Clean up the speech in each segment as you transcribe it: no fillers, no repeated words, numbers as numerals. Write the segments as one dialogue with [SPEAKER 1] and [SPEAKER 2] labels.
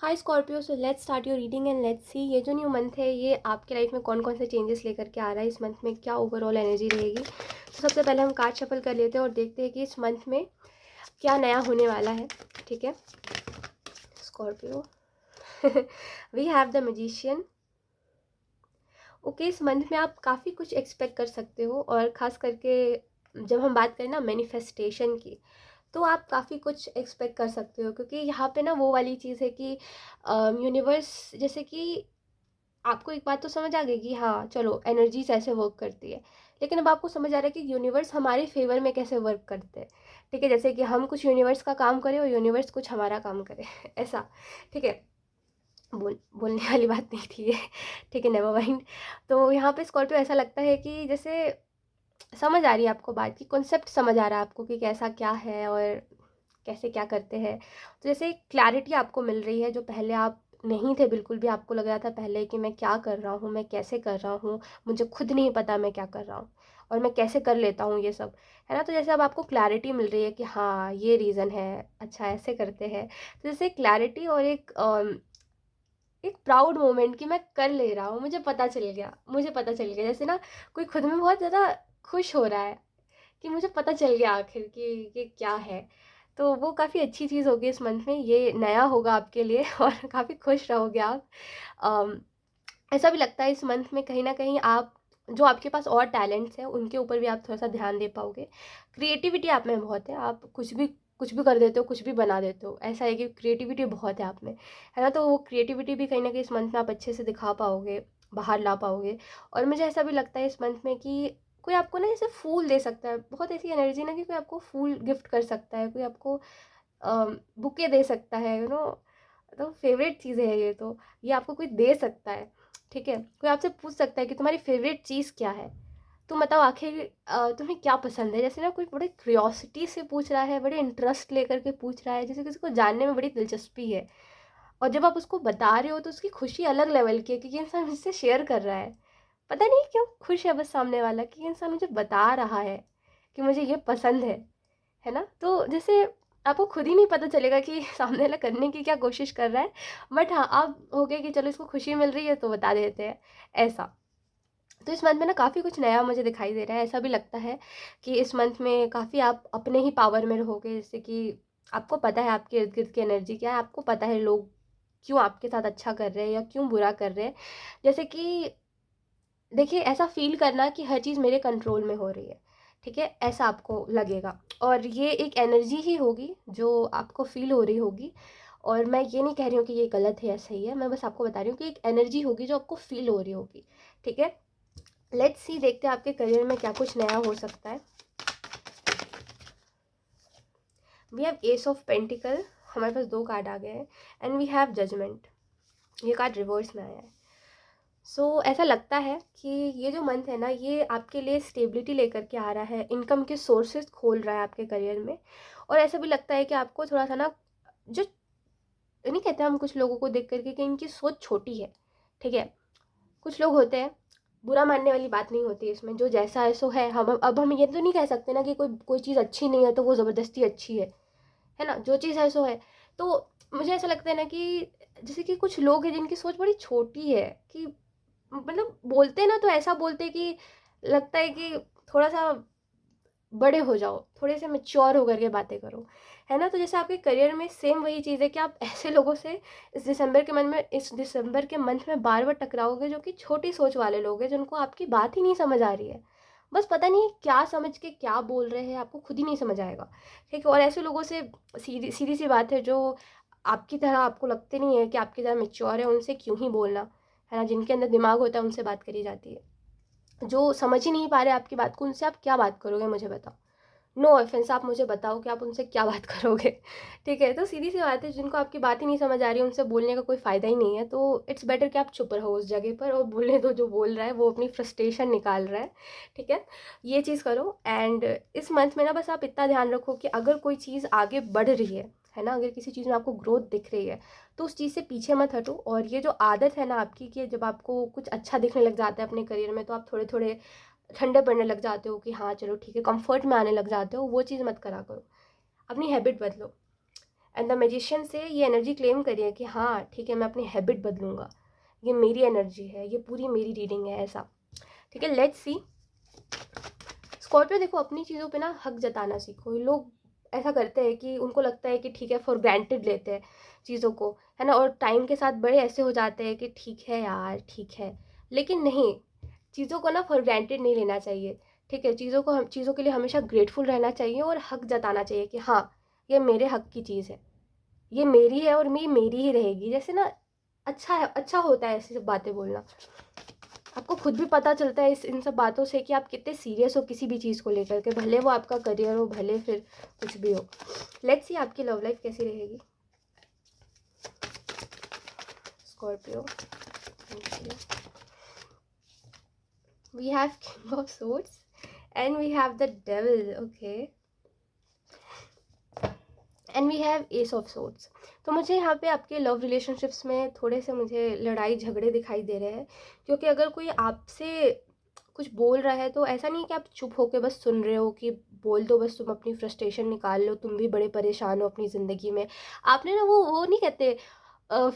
[SPEAKER 1] Hi Scorpio, so let's start your reading and let's see ये जो new month है ये आपके लाइफ में कौन कौन से चेंजेस लेकर के आ रहा है। इस मंथ में क्या ओवरऑल एनर्जी रहेगी। तो सबसे पहले हम कार्ड शफल कर लेते हैं और देखते हैं कि इस मंथ में क्या नया होने वाला है। ठीक है Scorpio. We have the magician. Okay, इस मंथ में आप काफ़ी कुछ एक्सपेक्ट कर सकते हो और ख़ास करके जब हम बात करें ना मैनिफेस्टेशन की, तो आप काफ़ी कुछ एक्सपेक्ट कर सकते हो, क्योंकि यहाँ पे ना वो वाली चीज़ है कि यूनिवर्स जैसे कि आपको एक बात तो समझ आ गई कि हाँ चलो एनर्जीज ऐसे वर्क करती है, लेकिन अब आपको समझ आ रहा है कि यूनिवर्स हमारे फेवर में कैसे वर्क करते हैं। ठीक है, जैसे कि हम कुछ यूनिवर्स का काम करें और यूनिवर्स कुछ हमारा काम करे। ऐसा। ठीक है, बोलने वाली बात नहीं थी ये। ठीक है, नेवर माइंड। तो यहाँ पे स्कॉर्पियो ऐसा लगता है कि जैसे समझ आ रही है आपको बात की, कॉन्सेप्ट समझ आ रहा है आपको कि कैसा क्या है और कैसे क्या करते हैं। तो जैसे क्लैरिटी आपको मिल रही है जो पहले आप नहीं थे बिल्कुल भी। आपको लग रहा था पहले कि मैं क्या कर रहा हूँ, मैं कैसे कर रहा हूँ, मुझे खुद नहीं पता मैं क्या कर रहा हूँ और मैं कैसे कर लेता हूँ ये सब, है ना। तो जैसे अब आपको क्लैरिटी मिल रही है कि हाँ ये रीज़न है, अच्छा ऐसे करते हैं। तो जैसे क्लैरिटी और एक प्राउड मोमेंट कि मैं कर ले रहा हूँ, मुझे पता चल गया जैसे ना कोई खुद में बहुत ज़्यादा खुश हो रहा है कि मुझे पता चल गया आखिर कि क्या है। तो वो काफ़ी अच्छी चीज़ होगी इस मंथ में, ये नया होगा आपके लिए और काफ़ी खुश रहोगे आप। अम, ऐसा भी लगता है इस मंथ में कहीं ना कहीं आप जो आपके पास और टैलेंट्स हैं उनके ऊपर भी आप थोड़ा सा ध्यान दे पाओगे। क्रिएटिविटी आप में बहुत है, आप कुछ भी कर देते हो, कुछ भी बना देते हो। ऐसा है कि क्रिएटिविटी बहुत है आप में, है ना। तो वो क्रिएटिविटी भी कहीं ना कहीं इस मंथ में आप अच्छे से दिखा पाओगे, बाहर ला पाओगे। और मुझे ऐसा भी लगता है इस मंथ में कि कोई आपको ना जैसे फूल दे सकता है, बहुत ऐसी एनर्जी ना कि कोई आपको फूल गिफ्ट कर सकता है, कोई आपको बुके दे सकता है, तो फेवरेट चीज़ें है ये। तो ये आपको कोई दे सकता है। ठीक है, कोई आपसे पूछ सकता है कि तुम्हारी फेवरेट चीज़ क्या है, तुम बताओ आखिर तुम्हें क्या पसंद है। जैसे ना कोई बड़े क्यूरियोसिटी से पूछ रहा है, बड़े इंटरेस्ट लेकर के पूछ रहा है, जैसे किसी को जानने में बड़ी दिलचस्पी है। और जब आप उसको बता रहे हो तो उसकी खुशी अलग लेवल की है, क्योंकि इंसान मुझसे शेयर कर रहा है। पता नहीं क्यों खुश है बस सामने वाला कि इंसान मुझे बता रहा है कि मुझे ये पसंद है ना। तो जैसे आपको खुद ही नहीं पता चलेगा कि सामने वाला करने की क्या कोशिश कर रहा है, बट हाँ आप हो गए कि चलो इसको खुशी मिल रही है तो बता देते हैं, ऐसा। तो इस मंथ में ना काफ़ी कुछ नया मुझे दिखाई दे रहा है। ऐसा भी लगता है कि इस मंथ में काफ़ी आप अपने ही पावर में रहोगे, जैसे कि आपको पता है आपके इर्द गिर्द की एनर्जी क्या है, आपको पता है लोग क्यों आपके साथ अच्छा कर रहे हैं या क्यों बुरा कर रहे हैं। जैसे कि देखिए, ऐसा फ़ील करना कि हर चीज़ मेरे कंट्रोल में हो रही है। ठीक है, ऐसा आपको लगेगा और ये एक एनर्जी ही होगी जो आपको फ़ील हो रही होगी। और मैं ये नहीं कह रही हूँ कि ये गलत है या सही है, मैं बस आपको बता रही हूँ कि एक एनर्जी होगी जो आपको फ़ील हो रही होगी। ठीक है, लेट्स सी, देखते हैं आपके करियर में क्या कुछ नया हो सकता है। We have ace of pentacle, हमारे पास 2 कार्ड आ गए हैं, एंड वी हैव जजमेंट। ये कार्ड रिवर्स में आया है। ऐसा लगता है कि ये जो मंथ है ना ये आपके लिए स्टेबिलिटी लेकर के आ रहा है, इनकम के सोर्सेज खोल रहा है आपके करियर में। और ऐसा भी लगता है कि आपको थोड़ा सा ना, जो नहीं कहते हम कुछ लोगों को देख करके कि इनकी सोच छोटी है। ठीक है, कुछ लोग होते हैं, बुरा मानने वाली बात नहीं होती इसमें, जो जैसा है सो है। हम ये तो नहीं कह सकते ना कि कोई कोई चीज़ अच्छी नहीं है तो वो ज़बरदस्ती अच्छी है ना। जो चीज़ है सो है। तो मुझे ऐसा लगता है ना कि जैसे कि कुछ लोग हैं जिनकी सोच बड़ी छोटी है, कि मतलब बोलते ना तो ऐसा बोलते कि लगता है कि थोड़ा सा बड़े हो जाओ, थोड़े से मैच्योर होकर के बातें करो, है ना। तो जैसे आपके करियर में सेम वही चीज़ है कि आप ऐसे लोगों से इस दिसंबर के मंथ में बार बार टकराओगे जो कि छोटी सोच वाले लोग हैं, जिनको आपकी बात ही नहीं समझ आ रही है। बस पता नहीं क्या समझ के क्या बोल रहे हैं, आपको खुद ही नहीं समझ आएगा। ठीक है, और ऐसे लोगों से सीधी सीधी सी बात है, जो आपकी तरह आपको लगते नहीं है कि आपकी तरह मेच्योर है, उनसे क्यों ही बोलना, है ना। जिनके अंदर दिमाग होता है उनसे बात करी जाती है। जो समझ ही नहीं पा रहे आपकी बात को, उनसे आप क्या बात करोगे मुझे बताओ। नो ऑफेंस, आप मुझे बताओ कि आप उनसे क्या बात करोगे। ठीक है, तो सीधी सी बात है, जिनको आपकी बात ही नहीं समझ आ रही है उनसे बोलने का कोई फ़ायदा ही नहीं है। तो इट्स बेटर कि आप चुप रहो उस जगह पर और बोलने दो, जो बोल रहा है वो अपनी फ्रस्ट्रेशन निकाल रहा है। ठीक है, ये चीज़ करो। एंड इस मंथ में ना बस आप इतना ध्यान रखो कि अगर कोई चीज़ आगे बढ़ रही है ना, अगर किसी चीज़ में आपको ग्रोथ दिख रही है तो उस चीज़ से पीछे मत हटो। और ये जो आदत है ना आपकी कि जब आपको कुछ अच्छा दिखने लग जाता है अपने करियर में, तो आप थोड़े थोड़े ठंडे पड़ने लग जाते हो कि हाँ चलो ठीक है, कंफर्ट में आने लग जाते हो, वो चीज़ मत करा करो। अपनी हैबिट बदलो। एंड द मैजिशियन से ये एनर्जी क्लेम करिए कि हाँ ठीक है, मैं अपनी हैबिट बदलूंगा, ये मेरी एनर्जी है, ये पूरी मेरी रीडिंग है, ऐसा। ठीक है, लेट्स सी। स्कॉर्पियो देखो, अपनी चीज़ों पे ना हक जताना सीखो। लोग ऐसा करते हैं कि उनको लगता है कि ठीक है, फॉर ग्रांटेड लेते हैं चीज़ों को, है ना, और टाइम के साथ बड़े ऐसे हो जाते हैं कि ठीक है यार, ठीक है। लेकिन नहीं, चीज़ों को ना फॉर ग्रांटेड नहीं लेना चाहिए। ठीक है, चीज़ों के लिए हमेशा ग्रेटफुल रहना चाहिए और हक जताना चाहिए कि हाँ, ये मेरे हक की चीज़ है, ये मेरी है और ये मेरी ही रहेगी। जैसे ना अच्छा है, अच्छा होता है ऐसी सब बातें बोलना। आपको खुद भी पता चलता है इन सब बातों से कि आप कितने सीरियस हो किसी भी चीज़ को लेकर के, भले वो आपका करियर हो, भले फिर कुछ भी हो। लेट्स सी आपकी लव लाइफ कैसी रहेगी Scorpio. We have king of swords and we have the devil, okay, and we have ace of swords. तो मुझे यहाँ पे आपके लव रिलेशनशिप्स में थोड़े से मुझे लड़ाई झगड़े दिखाई दे रहे हैं, क्योंकि अगर कोई आपसे कुछ बोल रहा है तो ऐसा नहीं कि आप चुप होके बस सुन रहे हो कि बोल दो, बस तुम अपनी फ्रस्ट्रेशन निकाल लो, तुम भी बड़े परेशान हो अपनी ज़िंदगी में। आपने ना वो नहीं कहते अ,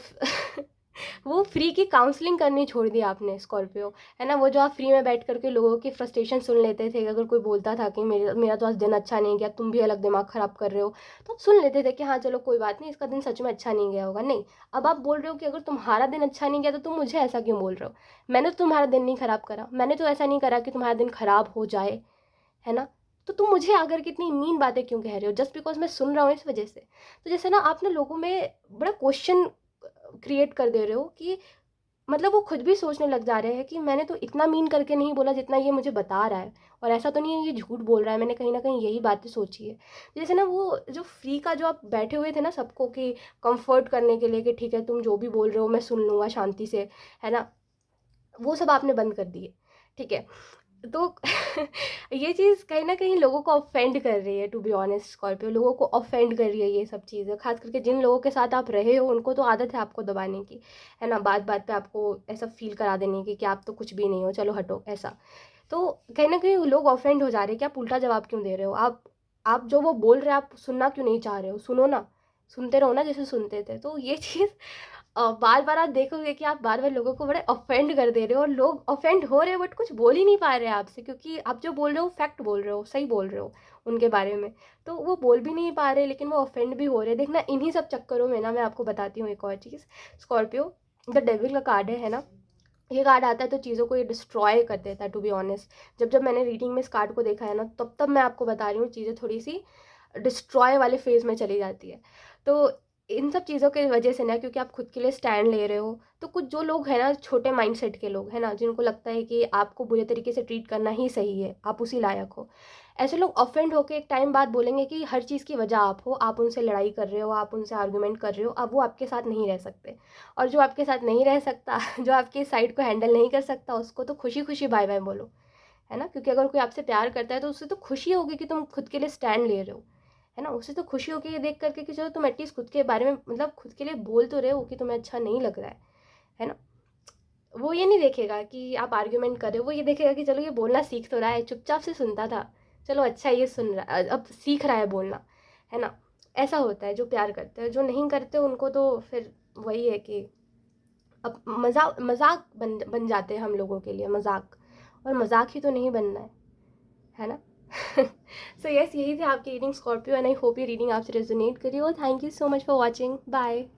[SPEAKER 1] वो फ्री की काउंसलिंग करनी छोड़ दी आपने स्कॉर्पियो, है ना। वो जो आप फ्री में बैठ करके लोगों की फ्रस्ट्रेशन सुन लेते थे, अगर कोई बोलता था कि मेरा तो आज दिन अच्छा नहीं गया, तुम भी अलग दिमाग ख़राब कर रहे हो, तो आप सुन लेते थे कि हाँ चलो कोई बात नहीं, इसका दिन सच में अच्छा नहीं गया होगा। नहीं, अब आप बोल रहे हो कि अगर तुम्हारा दिन अच्छा नहीं गया तो तुम मुझे ऐसा क्यों बोल रहे हो। मैंने तो तुम्हारा दिन नहीं ख़राब करा, मैंने तो ऐसा नहीं करा कि तुम्हारा दिन ख़राब हो जाए, है ना। तो तुम मुझे आकर कितनी मीन बातें क्यों कह रहे हो, जस्ट बिकॉज मैं सुन रहा हूँ इस वजह से। तो जैसे ना आप ना लोगों में बड़ा क्वेश्चन क्रिएट कर दे रहे हो कि मतलब वो खुद भी सोचने लग जा रहे हैं कि मैंने तो इतना मीन करके नहीं बोला जितना ये मुझे बता रहा है, और ऐसा तो नहीं है ये झूठ बोल रहा है, मैंने कहीं ना कहीं यही बातें सोची है। जैसे ना वो जो फ्री का जो आप बैठे हुए थे ना सबको कि कंफर्ट करने के लिए कि ठीक है तुम जो भी बोल रहे हो मैं सुन लूँगा शांति से, है ना, वो सब आपने बंद कर दिए। ठीक है, तो ये चीज़ कहीं न कहीं लोगों को ऑफेंड कर रही है, टू बी ऑनेस्ट स्कॉर्पियो, लोगों को ऑफेंड कर रही है ये सब चीज़ें। ख़ास करके जिन लोगों के साथ आप रहे हो उनको तो आदत है आपको दबाने की, है ना, बात-बात पे आपको ऐसा फ़ील करा देने की कि आप तो कुछ भी नहीं हो, चलो हटो, ऐसा। तो कहीं न कहीं लोग ऑफेंड हो जा रहे हैं कि आप उल्टा जवाब क्यों दे रहे हो? आप जो वो बोल रहे हैं आप सुनना क्यों नहीं चाह रहे हो? सुनो ना, सुनते रहो ना जैसे सुनते थे। तो ये चीज़ बार-बार आप देखोगे कि आप बार-बार लोगों को बड़े ऑफेंड कर दे रहे हो, और लोग ऑफेंड हो रहे हैं बट कुछ बोल ही नहीं पा रहे हैं आपसे, क्योंकि आप जो बोल रहे हो फैक्ट बोल रहे हो, सही बोल रहे हो उनके बारे में। तो वो बोल भी नहीं पा रहे लेकिन वो ऑफेंड भी हो रहे हैं। देखना इन्हीं सब चक्करों में ना मैं आपको बताती हूँ एक और चीज़ स्कॉर्पियो, द डेविल का कार्ड है ना, ये कार्ड आता है तो चीज़ों को ये डिस्ट्रॉय कर देता है, टू बी ऑनेस्ट। जब मैंने रीडिंग में इस कार्ड को देखा है ना, तब मैं आपको बता रही हूँ चीज़ें थोड़ी सी डिस्ट्रॉय वाले फेज़ में चली जाती है। तो इन सब चीज़ों की वजह से ना, क्योंकि आप खुद के लिए स्टैंड ले रहे हो, तो कुछ जो लोग हैं ना छोटे माइंडसेट के लोग हैं ना, जिनको लगता है कि आपको बुरे तरीके से ट्रीट करना ही सही है, आप उसी लायक हो, ऐसे लोग ऑफेंड होकर एक टाइम बाद बोलेंगे कि हर चीज़ की वजह आप हो, आप उनसे लड़ाई कर रहे हो, आप उनसे आर्गूमेंट कर रहे हो, अब वो आपके साथ नहीं रह सकते। और जो आपके साथ नहीं रह सकता जो आपकी साइड को हैंडल नहीं कर सकता, उसको तो खुशी खुशी बाय बाय बोलो, है ना। क्योंकि अगर कोई आपसे प्यार करता है तो उससे तो खुशी होगी कि तुम खुद के लिए स्टैंड ले रहे हो, है ना। उसे तो खुशी होगी ये देख करके कि चलो तुम एटलीस्ट खुद के बारे में मतलब खुद के लिए बोल तो रहे हो कि तुम्हें अच्छा नहीं लग रहा है ना। वो ये नहीं देखेगा कि आप आर्ग्यूमेंट कर रहे हो, वो ये देखेगा कि चलो ये बोलना सीख तो रहा है, चुपचाप से सुनता था, चलो अच्छा ये सुन रहा अब सीख रहा है बोलना, है ना। ऐसा होता है जो प्यार करते हैं, जो नहीं करते उनको तो फिर वही है कि अब मजाक मजाक बन जाते हैं हम लोगों के लिए, मजाक, और मजाक ही तो नहीं बनना है ना। सो यस, यही थी आपकी reading Scorpio, and I hope ये रीडिंग आपसे रेजोनेट करी हो। Thank you so much for watching, bye.